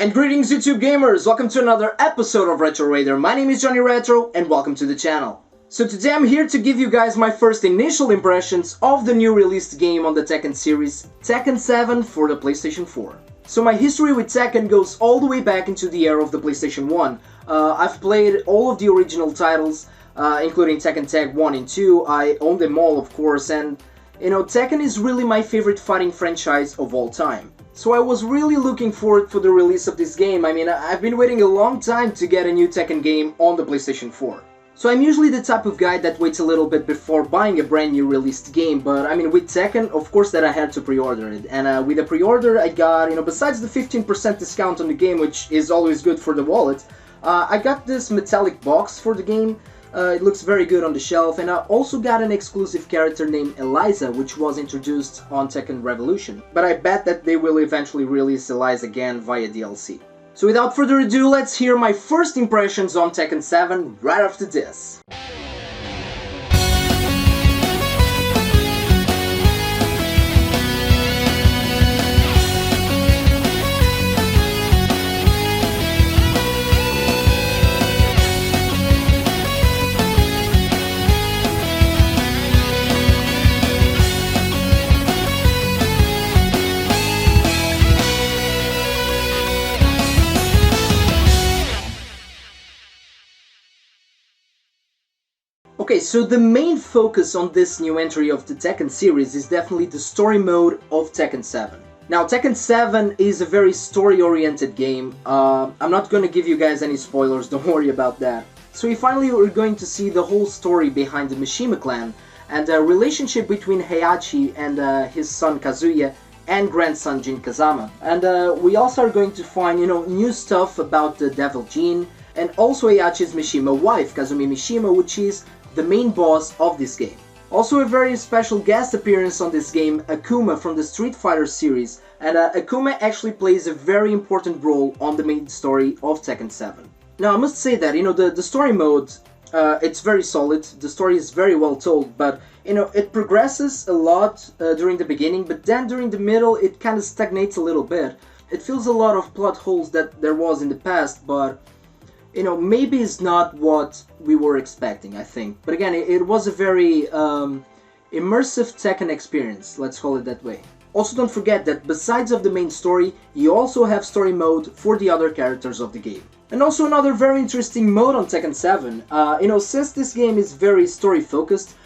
And greetings YouTube gamers, welcome to another episode of Retro Raider. My name is Johnny Retro and welcome to the channel. So today I'm here to give you guys my first initial impressions of the new released game on the Tekken series, Tekken 7 for the PlayStation 4. So my history with Tekken goes all the way back into the era of the PlayStation 1. I've played all of the original titles, including Tekken Tag 1 and 2, I own them all of course, and you know, Tekken is really my favorite fighting franchise of all time. So I was really looking forward for the release of this game. I mean, I've been waiting a long time to get a new Tekken game on the PlayStation 4. So I'm usually the type of guy that waits a little bit before buying a brand new released game, but I mean with Tekken, of course that I had to pre-order it. And with the pre-order I got, you know, besides the 15% discount on the game, which is always good for the wallet, I got this metallic box for the game. It looks very good on the shelf, and I also got an exclusive character named Eliza, which was introduced on Tekken Revolution. But I bet that they will eventually release Eliza again via DLC. So without further ado, let's hear my first impressions on Tekken 7 right after this. Okay, so the main focus on this new entry of the Tekken series is definitely the story mode of Tekken 7. Now, Tekken 7 is a very story-oriented game. I'm not going to give you guys any spoilers, don't worry about that. So we finally are going to see the whole story behind the Mishima clan and the relationship between Heihachi and his son Kazuya and grandson Jin Kazama. And we also are going to find, you know, new stuff about the Devil Jin and also Heihachi's Mishima wife, Kazumi Mishima, which is the main boss of this game. Also a very special guest appearance on this game, Akuma from the Street Fighter series, and Akuma actually plays a very important role on the main story of Tekken 7. Now I must say that, you know, the story mode, it's very solid, the story is very well told, but you know, it progresses a lot during the beginning, but then during the middle it kind of stagnates a little bit. It fills a lot of plot holes that there was in the past, but you know, maybe it's not what we were expecting, I think. But again, it was a very immersive Tekken experience, let's call it that way. Also don't forget that besides of the main story, you also have story mode for the other characters of the game. And also another very interesting mode on Tekken 7, you know, since this game is very story focused,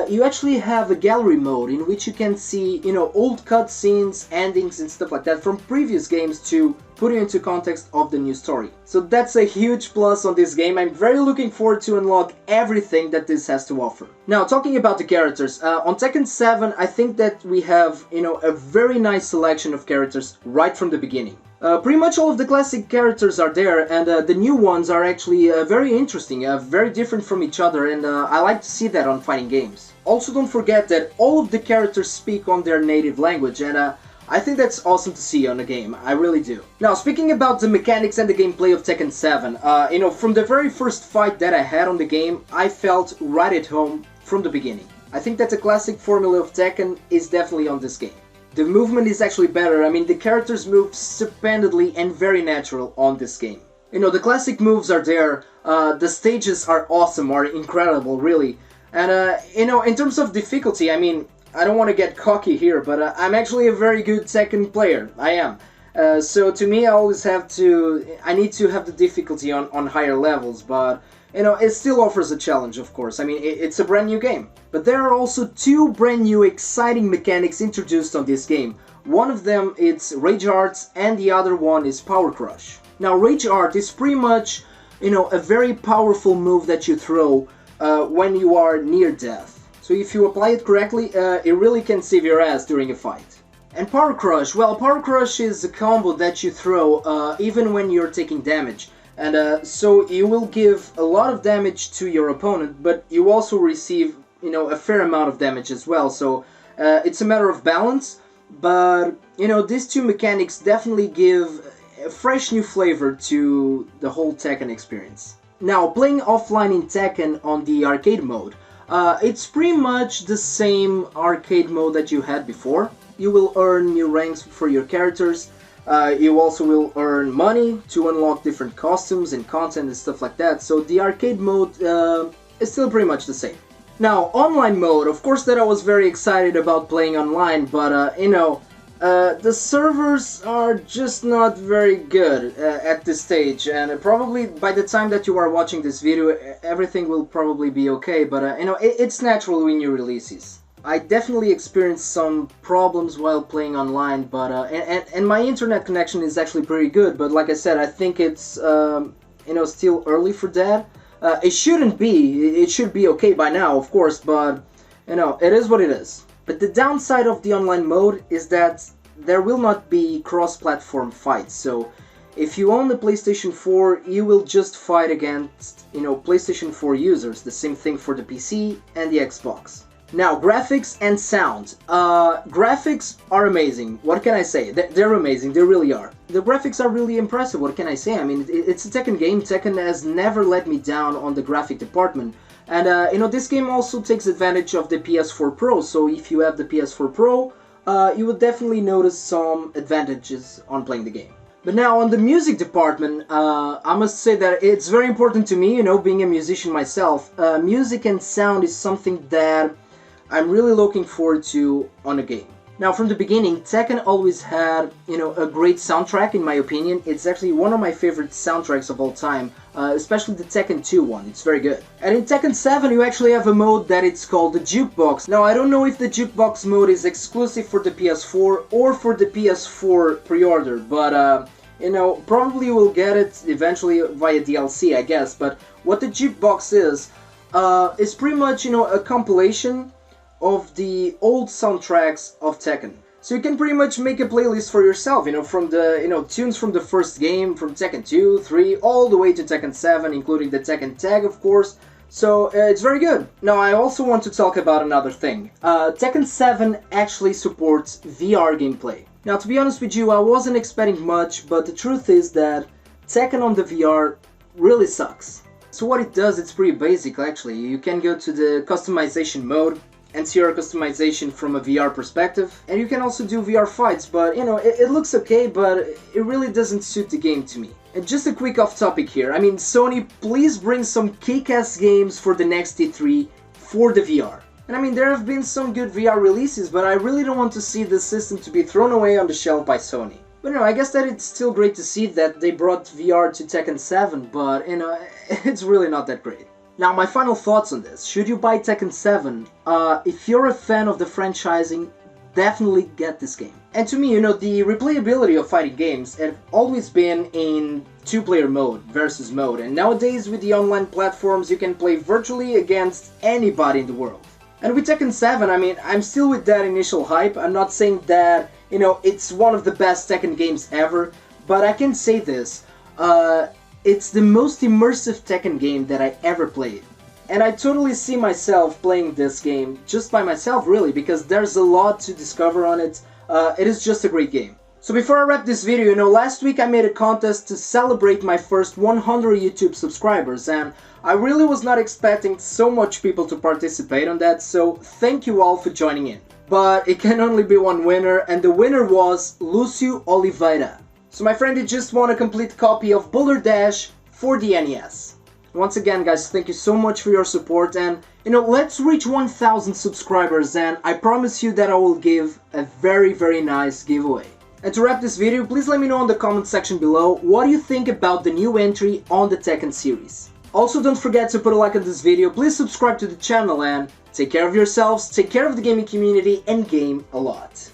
you actually have a gallery mode in which you can see, you know, old cutscenes, endings and stuff like that from previous games to put you into context of the new story. So that's a huge plus on this game. I'm very looking forward to unlock everything that this has to offer. Now, talking about the characters, on Tekken 7 I think that we have, you know, a very nice selection of characters right from the beginning. Pretty much all of the classic characters are there, and the new ones are actually very interesting, very different from each other, and I like to see that on fighting games. Also don't forget that all of the characters speak on their native language, and I think that's awesome to see on a game, I really do. Now, speaking about the mechanics and the gameplay of Tekken 7, you know, from the very first fight that I had on the game, I felt right at home from the beginning. I think that the classic formula of Tekken is definitely on this game. The movement is actually better. I mean, the characters move stupendly and very natural on this game. You know, the classic moves are there, the stages are awesome, are incredible, really. And, you know, in terms of difficulty, I mean, I don't want to get cocky here, but I'm actually a very good Tekken player. I am. So to me, I need to have the difficulty on higher levels, but you know, it still offers a challenge, of course. I mean, it's a brand new game. But there are also two brand new exciting mechanics introduced on this game. One of them is Rage Art and the other one is Power Crush. Now, Rage Art is pretty much, you know, a very powerful move that you throw when you are near death. So if you apply it correctly, it really can save your ass during a fight. And Power Crush, well, Power Crush is a combo that you throw even when you're taking damage. And so you will give a lot of damage to your opponent, but you also receive, you know, a fair amount of damage as well. So it's a matter of balance, but you know, these two mechanics definitely give a fresh new flavor to the whole Tekken experience. Now, playing offline in Tekken on the arcade mode, it's pretty much the same arcade mode that you had before. You will earn new ranks for your characters, You also will earn money to unlock different costumes and content and stuff like that, so the arcade mode is still pretty much the same. Now, online mode, of course that I was very excited about playing online, but the servers are just not very good at this stage, and probably by the time that you are watching this video, everything will probably be okay, but it's natural when you releases. I definitely experienced some problems while playing online, but and my internet connection is actually pretty good, but like I said, I think it's still early for that. It shouldn't be. It should be okay by now, of course, but it is what it is. But the downside of the online mode is that there will not be cross-platform fights. So if you own the PlayStation 4, you will just fight against PlayStation 4 users. The same thing for the PC and the Xbox. Now, graphics and sound. Graphics are amazing. What can I say? They're amazing. They really are. The graphics are really impressive. What can I say? I mean, it's a Tekken game. Tekken has never let me down on the graphic department. And, this game also takes advantage of the PS4 Pro. So if you have the PS4 Pro, you will definitely notice some advantages on playing the game. But now, on the music department, I must say that it's very important to me, being a musician myself. Music and sound is something that I'm really looking forward to on a game. Now, from the beginning, Tekken always had, a great soundtrack, in my opinion. It's actually one of my favorite soundtracks of all time, especially the Tekken 2 one. It's very good. And in Tekken 7, you actually have a mode that it's called the Jukebox. Now, I don't know if the Jukebox mode is exclusive for the PS4 or for the PS4 pre-order, but, probably we'll get it eventually via DLC, I guess. But what the Jukebox is pretty much, a compilation of the old soundtracks of Tekken. So you can pretty much make a playlist for yourself, from the, tunes from the first game, from Tekken 2, 3, all the way to Tekken 7, including the Tekken tag, of course. So it's very good. Now, I also want to talk about another thing. Tekken 7 actually supports VR gameplay. Now, to be honest with you, I wasn't expecting much, but the truth is that Tekken on the VR really sucks. So what it does, it's pretty basic actually. You can go to the customization mode and see your customization from a VR perspective. And you can also do VR fights, but it looks okay, but it really doesn't suit the game to me. And just a quick off topic here, I mean, Sony, please bring some kick-ass games for the next E3 for the VR. And I mean, there have been some good VR releases, but I really don't want to see this system to be thrown away on the shelf by Sony. But I guess that it's still great to see that they brought VR to Tekken 7, but it's really not that great. Now, my final thoughts on this. Should you buy Tekken 7? If you're a fan of the franchising, definitely get this game. And to me, the replayability of fighting games have always been in two-player mode, versus mode. And nowadays, with the online platforms, you can play virtually against anybody in the world. And with Tekken 7, I mean, I'm still with that initial hype. I'm not saying that, it's one of the best Tekken games ever, but I can say this. It's the most immersive Tekken game that I ever played. And I totally see myself playing this game just by myself, really, because there's a lot to discover on it. It is just a great game. So before I wrap this video, last week I made a contest to celebrate my first 100 YouTube subscribers, and I really was not expecting so much people to participate on that, so thank you all for joining in. But it can only be one winner, and the winner was Lucio Oliveira. So my friend, you just won a complete copy of Boulder Dash for the NES. Once again, guys, thank you so much for your support, and let's reach 1,000 subscribers, and I promise you that I will give a very, very nice giveaway. And to wrap this video, please let me know in the comment section below what you think about the new entry on the Tekken series. Also, don't forget to put a like on this video, please subscribe to the channel, and take care of yourselves, take care of the gaming community, and game a lot.